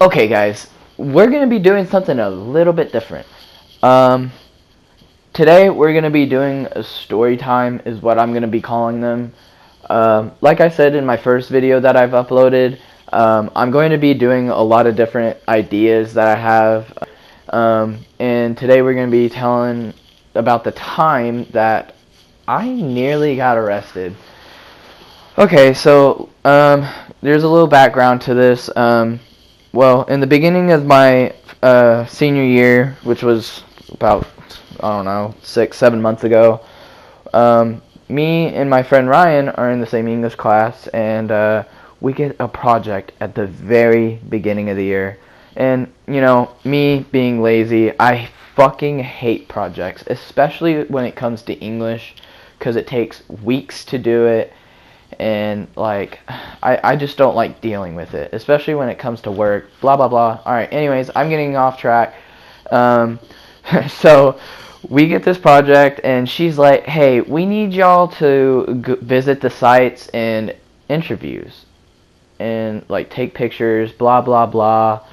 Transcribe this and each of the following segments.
Okay, guys, we're going to be doing something a little bit different. Um, Today, we're going to be doing a story time, is what I'm going to be calling them. Like I said in my first video that I've uploaded, I'm going to be doing a lot of different ideas that I have. And today, we're going to be telling about the time that I nearly got arrested. Okay, so there's a little background to this. Well, in the beginning of my senior year, which was about, I don't know, 6, 7 months ago, me and my friend Ryan are in the same English class, and we get a project at the very beginning of the year. And, you know, me being lazy, I fucking hate projects, especially when it comes to English, because it takes weeks to do it. And like I just don't like dealing with it, especially when it comes to work, blah blah blah. Alright, anyways, I'm getting off track. So we get this project and she's like, hey, we need y'all to visit the sites and interviews and like take pictures, blah blah blah.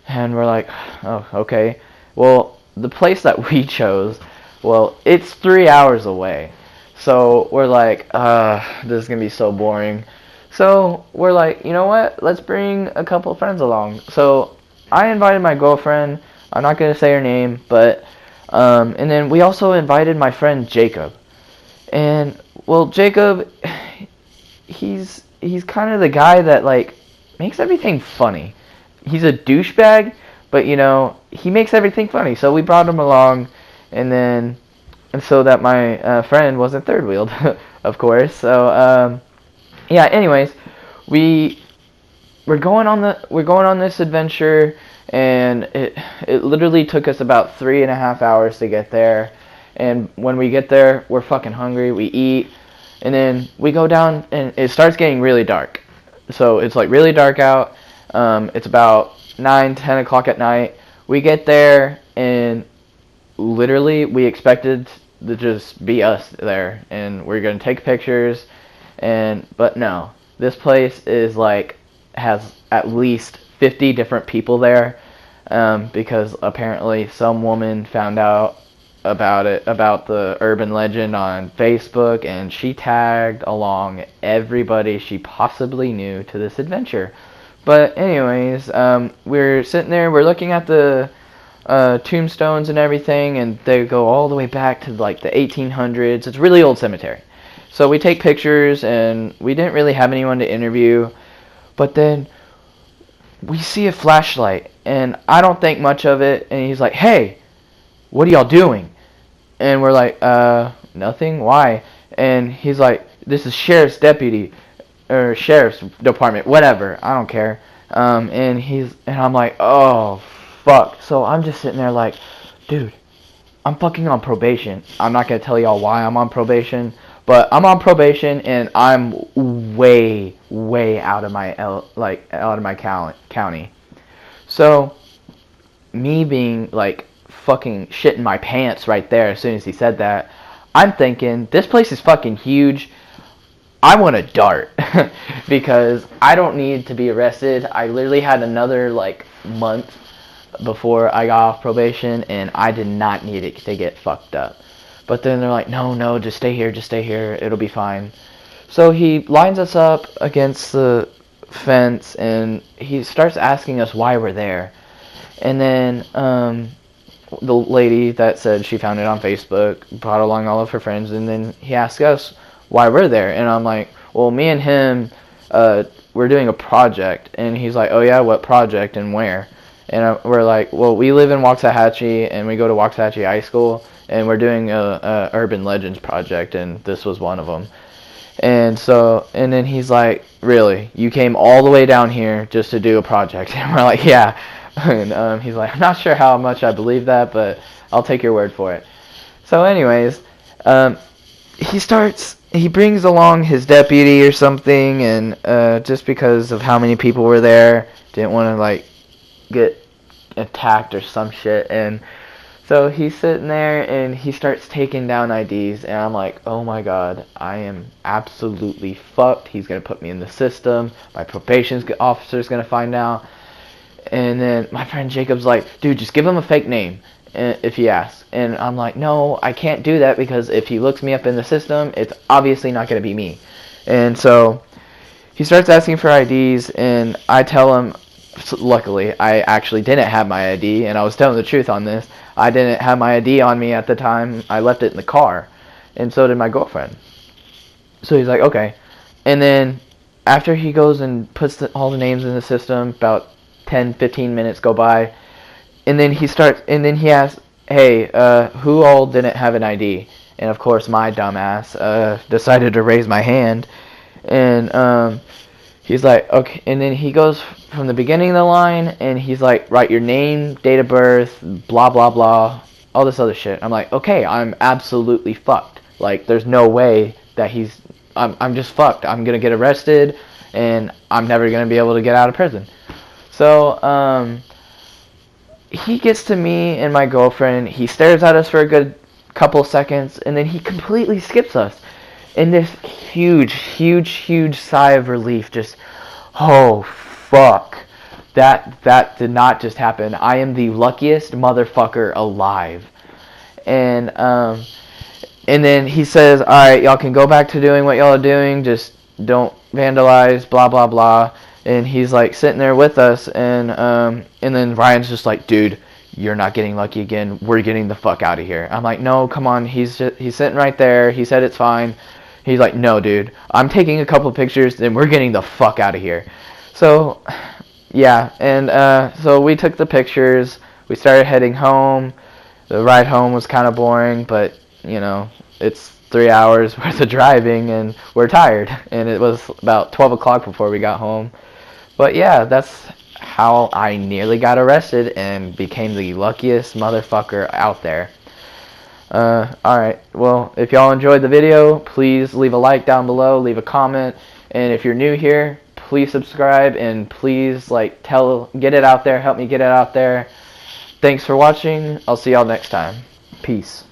And we're like, oh, okay. Well, the place that we chose, well, it's 3 hours away. So we're like, this is going to be so boring. So we're like, you know what? Let's bring a couple of friends along. So I invited my girlfriend. I'm not going to say her name, but, and then we also invited my friend Jacob. And, well, Jacob, he's kind of the guy that, like, makes everything funny. He's a douchebag, but, you know, he makes everything funny. So we brought him along, and so that my friend wasn't third wheeled, of course. So yeah. Anyways, we're going on this adventure, and it literally took us about 3.5 hours to get there. And when we get there, we're fucking hungry. We eat, and then we go down, and it starts getting really dark. So it's like really dark out. It's about 9, 10 o'clock at night. We get there, and literally we expected to just be us there, and we're gonna take pictures, but no, this place is like has at least 50 different people there, because apparently some woman found out about the urban legend on Facebook, and she tagged along everybody she possibly knew to this adventure. But anyways, we're sitting there, we're looking at the tombstones and everything, and they go all the way back to like the 1800s. It's a really old cemetery. So we take pictures, and we didn't really have anyone to interview, but then we see a flashlight, and I don't think much of it, and he's like, hey, what are y'all doing? And we're like, nothing, why? And he's like, this is sheriff's deputy, or sheriff's department, whatever, I don't care. And I'm like, oh, fuck. So I'm just sitting there like, dude, I'm fucking on probation. I'm not gonna tell y'all why I'm on probation, but I'm on probation, and I'm way, way out of my county. So me being like fucking shitting my pants right there as soon as he said that, I'm thinking this place is fucking huge. I want to dart because I don't need to be arrested. I literally had another like month before I got off probation, and I did not need it to get fucked up. But then they're like, no, just stay here, it'll be fine. So he lines us up against the fence, and he starts asking us why we're there. And then the lady that said she found it on Facebook brought along all of her friends, and then he asked us why we're there. And I'm like, well, me and him, we're doing a project. And he's like, oh yeah, what project and where? And we're like, well, we live in Waxahachie, and we go to Waxahachie High School, and we're doing a urban legends project, and this was one of them. And then he's like, really, you came all the way down here just to do a project? And we're like, yeah. And he's like, I'm not sure how much I believe that, but I'll take your word for it. So anyways, he brings along his deputy or something, and just because of how many people were there, didn't want to like get attacked or some shit. And so he's sitting there, and he starts taking down IDs, and I'm like, oh my god, I am absolutely fucked. He's gonna put me in the system. My probation officer's gonna find out. And then my friend Jacob's like, dude, just give him a fake name if he asks. And I'm like, no, I can't do that because if he looks me up in the system, it's obviously not going to be me. And so he starts asking for IDs, and I tell him, luckily, I actually didn't have my ID, and I was telling the truth on this. I didn't have my ID on me at the time. I left it in the car, and so did my girlfriend. So he's like, okay. And then after he goes and puts all the names in the system, about 10, 15 minutes go by, and then he asks, hey, who all didn't have an ID? And of course, my dumbass decided to raise my hand, and he's like, okay. And then he goes from the beginning of the line, and he's like, write your name, date of birth, blah blah blah, all this other shit. I'm like, okay, I'm absolutely fucked. Like, there's no way that I'm just fucked. I'm gonna get arrested, and I'm never gonna be able to get out of prison. So he gets to me and my girlfriend. He stares at us for a good couple seconds, and then he completely skips us. And this huge sigh of relief, just, oh fuck, that did not just happen. I am the luckiest motherfucker alive. And then he says, all right, y'all can go back to doing what y'all are doing, just don't vandalize, blah blah blah. And he's like sitting there with us, and then Ryan's just like, dude, you're not getting lucky again. We're getting the fuck out of here. I'm like, no, come on. He's sitting right there. He said it's fine. He's like, no, dude, I'm taking a couple of pictures, and we're getting the fuck out of here. So, yeah, and so we took the pictures. We started heading home. The ride home was kind of boring, but, you know, it's 3 hours worth of driving, and we're tired. And it was about 12 o'clock before we got home. But, yeah, that's how I nearly got arrested and became the luckiest motherfucker out there. Alright, well, if y'all enjoyed the video, please leave a like down below, leave a comment, and if you're new here, please subscribe, and please, like, get it out there, help me get it out there. Thanks for watching, I'll see y'all next time. Peace.